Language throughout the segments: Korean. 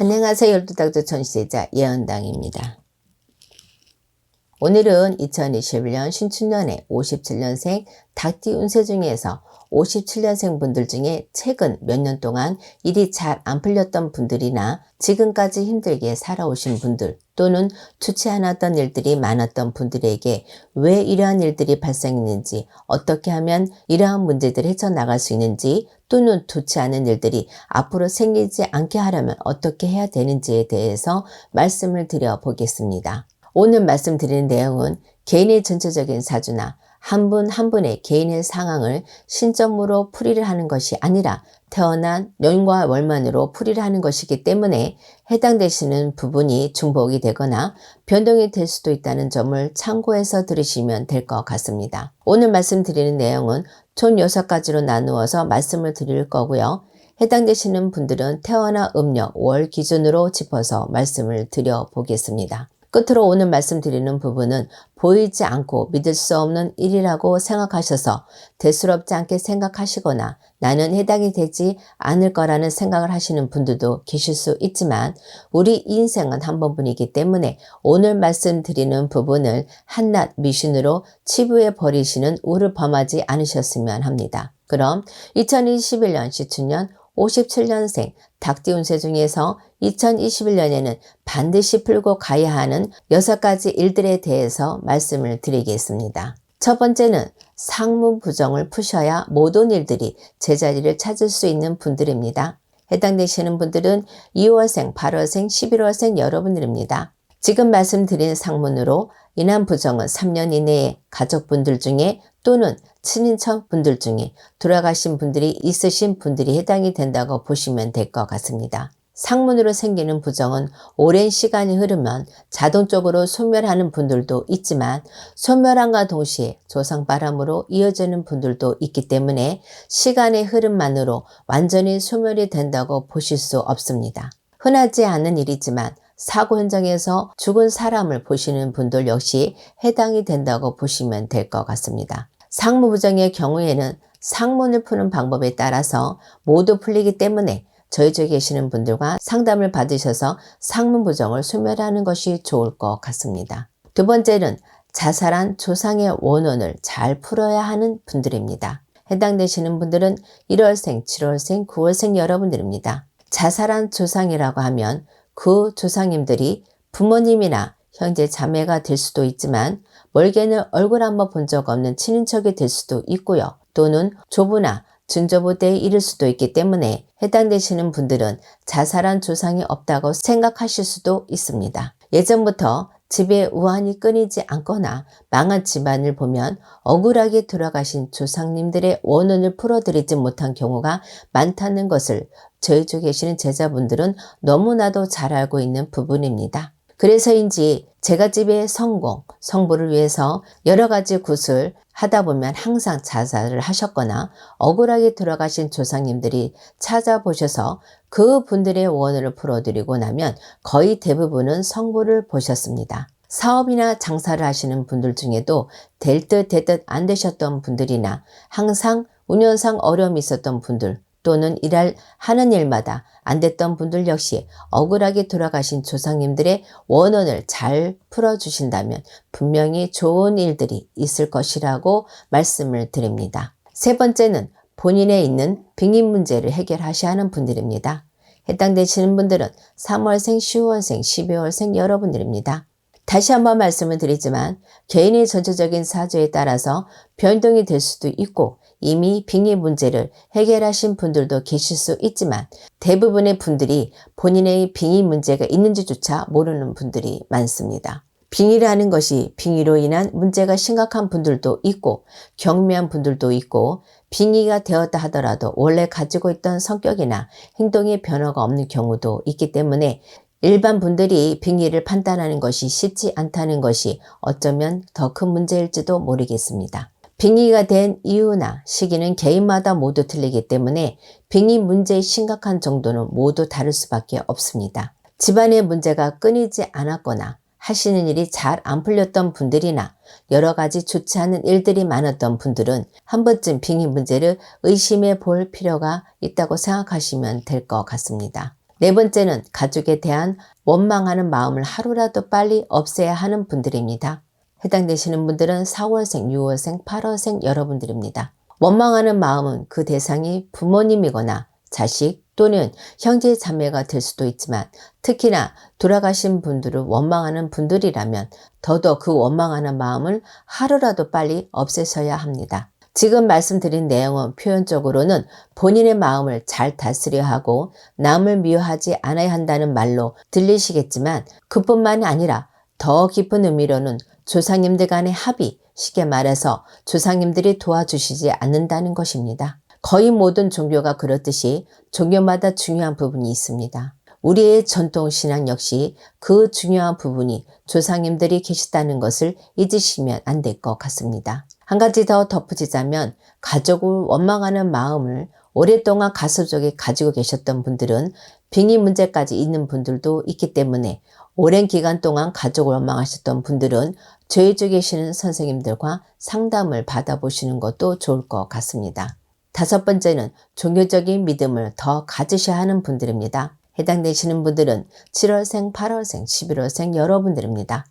안녕하세요. 열두닥조 천시제자 예언당입니다. 오늘은 2021년 신축년의 57년생 닭띠 운세 중에서 57년생 분들 중에 최근 몇 년 동안 일이 잘 안 풀렸던 분들이나 지금까지 힘들게 살아오신 분들 또는 좋지 않았던 일들이 많았던 분들에게 왜 이러한 일들이 발생했는지, 어떻게 하면 이러한 문제들을 헤쳐나갈 수 있는지, 또는 좋지 않은 일들이 앞으로 생기지 않게 하려면 어떻게 해야 되는지에 대해서 말씀을 드려 보겠습니다. 오늘 말씀드리는 내용은 개인의 전체적인 사주나 한 분 한 분의 개인의 상황을 신점으로 풀이를 하는 것이 아니라 태어난 년과 월만으로 풀이를 하는 것이기 때문에 해당되시는 부분이 중복이 되거나 변동이 될 수도 있다는 점을 참고해서 들으시면 될 것 같습니다. 오늘 말씀드리는 내용은 총 6가지로 나누어서 말씀을 드릴 거고요. 해당되시는 분들은 태어나 음력 월 기준으로 짚어서 말씀을 드려 보겠습니다. 끝으로 오늘 말씀드리는 부분은 보이지 않고 믿을 수 없는 일이라고 생각하셔서 대수롭지 않게 생각하시거나 나는 해당이 되지 않을 거라는 생각을 하시는 분들도 계실 수 있지만 우리 인생은 한 번뿐이기 때문에 오늘 말씀드리는 부분을 한낱 미신으로 치부해 버리시는 우를 범하지 않으셨으면 합니다. 그럼 2021년 시춘년 57년생 닭띠 운세 중에서 2021년에는 반드시 풀고 가야 하는 6가지 일들에 대해서 말씀을 드리겠습니다. 첫 번째는 상문 부정을 푸셔야 모든 일들이 제자리를 찾을 수 있는 분들입니다. 해당되시는 분들은 2월생, 8월생, 11월생 여러분들입니다. 지금 말씀드린 상문으로 인한 부정은 3년 이내에 가족분들 중에 또는 친인척 분들 중에 돌아가신 분들이 있으신 분들이 해당이 된다고 보시면 될 것 같습니다. 상문으로 생기는 부정은 오랜 시간이 흐르면 자동적으로 소멸하는 분들도 있지만 소멸함과 동시에 조상바람으로 이어지는 분들도 있기 때문에 시간의 흐름만으로 완전히 소멸이 된다고 보실 수 없습니다. 흔하지 않은 일이지만 사고 현장에서 죽은 사람을 보시는 분들 역시 해당이 된다고 보시면 될 것 같습니다. 상무부정의 경우에는 상문을 푸는 방법에 따라서 모두 풀리기 때문에 저희 쪽에 계시는 분들과 상담을 받으셔서 상문부정을 소멸하는 것이 좋을 것 같습니다. 두 번째는 자살한 조상의 원혼을 잘 풀어야 하는 분들입니다. 해당되시는 분들은 1월생, 7월생, 9월생 여러분들입니다. 자살한 조상이라고 하면 그 조상님들이 부모님이나 형제 자매가 될 수도 있지만 멀게는 얼굴 한번 본 적 없는 친인척이 될 수도 있고요. 또는 조부나 증조부대에 이를 수도 있기 때문에 해당되시는 분들은 자살한 조상이 없다고 생각하실 수도 있습니다. 예전부터 집에 우환이 끊이지 않거나 망한 집안을 보면 억울하게 돌아가신 조상님들의 원혼을 풀어드리지 못한 경우가 많다는 것을 저희 쪽에 계시는 제자분들은 너무나도 잘 알고 있는 부분입니다. 그래서인지 제가 집의 성공, 성부를 위해서 여러 가지 굿을 하다 보면 항상 자살을 하셨거나 억울하게 돌아가신 조상님들이 찾아보셔서 그 분들의 원혼을 풀어드리고 나면 거의 대부분은 성부를 보셨습니다. 사업이나 장사를 하시는 분들 중에도 될 듯 될 듯 안 되셨던 분들이나 항상 운연상 어려움이 있었던 분들 또는 하는 일마다 안 됐던 분들 역시 억울하게 돌아가신 조상님들의 원혼을 잘 풀어주신다면 분명히 좋은 일들이 있을 것이라고 말씀을 드립니다. 세 번째는 본인에 있는 빙의 문제를 해결하셔야 하는 분들입니다. 해당되시는 분들은 3월생, 10월생, 12월생 여러분들입니다. 다시 한번 말씀을 드리지만 개인의 전체적인 사주에 따라서 변동이 될 수도 있고 이미 빙의 문제를 해결하신 분들도 계실 수 있지만 대부분의 분들이 본인의 빙의 문제가 있는지조차 모르는 분들이 많습니다. 빙의를 하는 것이 빙의로 인한 문제가 심각한 분들도 있고 경미한 분들도 있고 빙의가 되었다 하더라도 원래 가지고 있던 성격이나 행동의 변화가 없는 경우도 있기 때문에 일반 분들이 빙의를 판단하는 것이 쉽지 않다는 것이 어쩌면 더 큰 문제일지도 모르겠습니다. 빙의가 된 이유나 시기는 개인마다 모두 틀리기 때문에 빙의 문제의 심각한 정도는 모두 다를 수밖에 없습니다. 집안의 문제가 끊이지 않았거나 하시는 일이 잘 안 풀렸던 분들이나 여러 가지 좋지 않은 일들이 많았던 분들은 한 번쯤 빙의 문제를 의심해 볼 필요가 있다고 생각하시면 될 것 같습니다. 네 번째는 가족에 대한 원망하는 마음을 하루라도 빨리 없애야 하는 분들입니다. 해당되시는 분들은 4월생, 6월생, 8월생 여러분들입니다. 원망하는 마음은 그 대상이 부모님이거나 자식 또는 형제 자매가 될 수도 있지만 특히나 돌아가신 분들을 원망하는 분들이라면 더더욱 그 원망하는 마음을 하루라도 빨리 없애셔야 합니다. 지금 말씀드린 내용은 표현적으로는 본인의 마음을 잘 다스려 하고 남을 미워하지 않아야 한다는 말로 들리시겠지만 그뿐만이 아니라 더 깊은 의미로는 조상님들 간의 합의, 쉽게 말해서 조상님들이 도와주시지 않는다는 것입니다. 거의 모든 종교가 그렇듯이 종교마다 중요한 부분이 있습니다. 우리의 전통신앙 역시 그 중요한 부분이 조상님들이 계시다는 것을 잊으시면 안 될 것 같습니다. 한 가지 더 덧붙이자면 가족을 원망하는 마음을 오랫동안 가슴속에 가지고 계셨던 분들은 빙의 문제까지 있는 분들도 있기 때문에 오랜 기간 동안 가족을 원망하셨던 분들은 저희 쪽에 계시는 선생님들과 상담을 받아보시는 것도 좋을 것 같습니다. 다섯 번째는 종교적인 믿음을 더 가지셔야 하는 분들입니다. 해당되시는 분들은 7월생, 8월생, 11월생 여러분들입니다.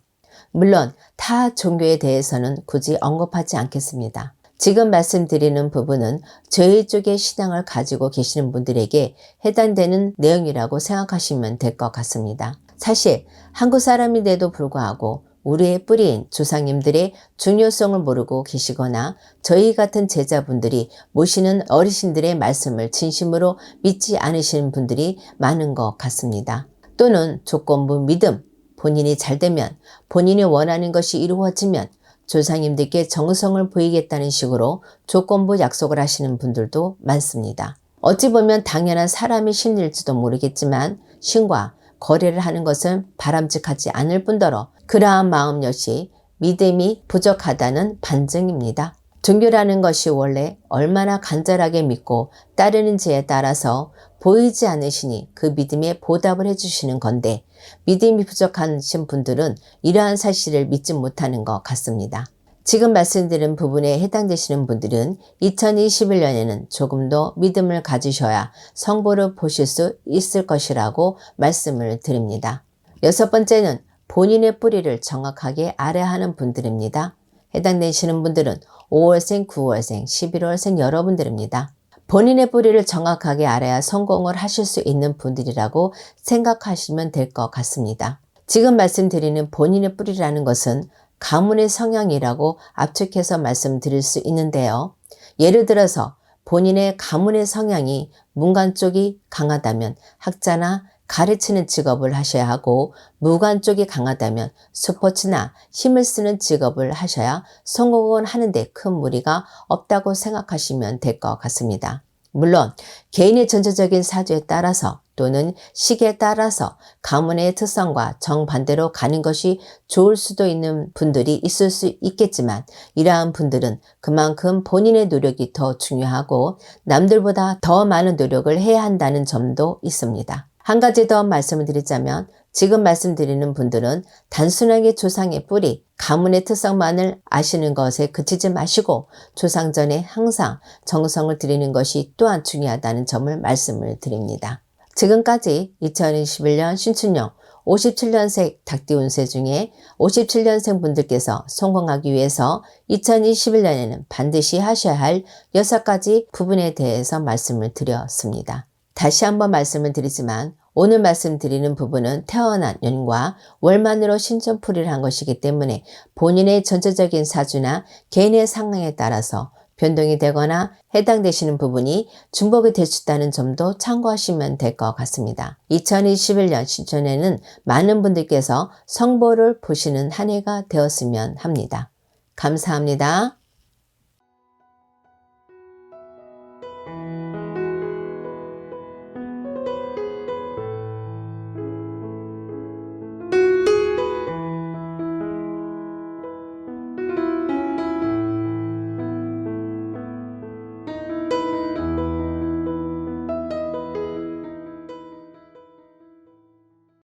물론 타 종교에 대해서는 굳이 언급하지 않겠습니다. 지금 말씀드리는 부분은 저희 쪽의 신앙을 가지고 계시는 분들에게 해당되는 내용이라고 생각하시면 될 것 같습니다. 사실 한국 사람인데도 불구하고 우리의 뿌리인 조상님들의 중요성을 모르고 계시거나 저희 같은 제자분들이 모시는 어르신들의 말씀을 진심으로 믿지 않으시는 분들이 많은 것 같습니다. 또는 조건부 믿음, 본인이 잘되면, 본인이 원하는 것이 이루어지면 조상님들께 정성을 보이겠다는 식으로 조건부 약속을 하시는 분들도 많습니다. 어찌 보면 당연한 사람의 심리일지도 모르겠지만 신과 거래를 하는 것은 바람직하지 않을 뿐더러 그러한 마음 역시 믿음이 부족하다는 반증입니다. 종교라는 것이 원래 얼마나 간절하게 믿고 따르는지에 따라서 보이지 않으시니 그 믿음에 보답을 해주시는 건데 믿음이 부족하신 분들은 이러한 사실을 믿지 못하는 것 같습니다. 지금 말씀드린 부분에 해당되시는 분들은 2021년에는 조금 더 믿음을 가지셔야 성보를 보실 수 있을 것이라고 말씀을 드립니다. 여섯 번째는 본인의 뿌리를 정확하게 알아야 하는 분들입니다. 해당되시는 분들은 5월생, 9월생, 11월생 여러분들입니다. 본인의 뿌리를 정확하게 알아야 성공을 하실 수 있는 분들이라고 생각하시면 될 것 같습니다. 지금 말씀드리는 본인의 뿌리라는 것은 가문의 성향이라고 압축해서 말씀드릴 수 있는데요. 예를 들어서 본인의 가문의 성향이 문관 쪽이 강하다면 학자나 가르치는 직업을 하셔야 하고 무관 쪽이 강하다면 스포츠나 힘을 쓰는 직업을 하셔야 성공을 하는데 큰 무리가 없다고 생각하시면 될 것 같습니다. 물론 개인의 전체적인 사주에 따라서 또는 시기에 따라서 가문의 특성과 정반대로 가는 것이 좋을 수도 있는 분들이 있을 수 있겠지만 이러한 분들은 그만큼 본인의 노력이 더 중요하고 남들보다 더 많은 노력을 해야 한다는 점도 있습니다. 한 가지 더 말씀을 드리자면 지금 말씀드리는 분들은 단순하게 조상의 뿌리, 가문의 특성만을 아시는 것에 그치지 마시고 조상 전에 항상 정성을 들이는 것이 또한 중요하다는 점을 말씀을 드립니다. 지금까지 2021년 신춘년 57년생 닭띠 운세 중에 57년생 분들께서 성공하기 위해서 2021년에는 반드시 하셔야 할 6가지 부분에 대해서 말씀을 드렸습니다. 다시 한번 말씀을 드리지만 오늘 말씀드리는 부분은 태어난 년과 월만으로 신천풀이를 한 것이기 때문에 본인의 전체적인 사주나 개인의 상황에 따라서 변동이 되거나 해당되시는 부분이 중복이 될 수 있다는 점도 참고하시면 될 것 같습니다. 2021년 신春에는 많은 분들께서 성보를 보시는 한 해가 되었으면 합니다. 감사합니다.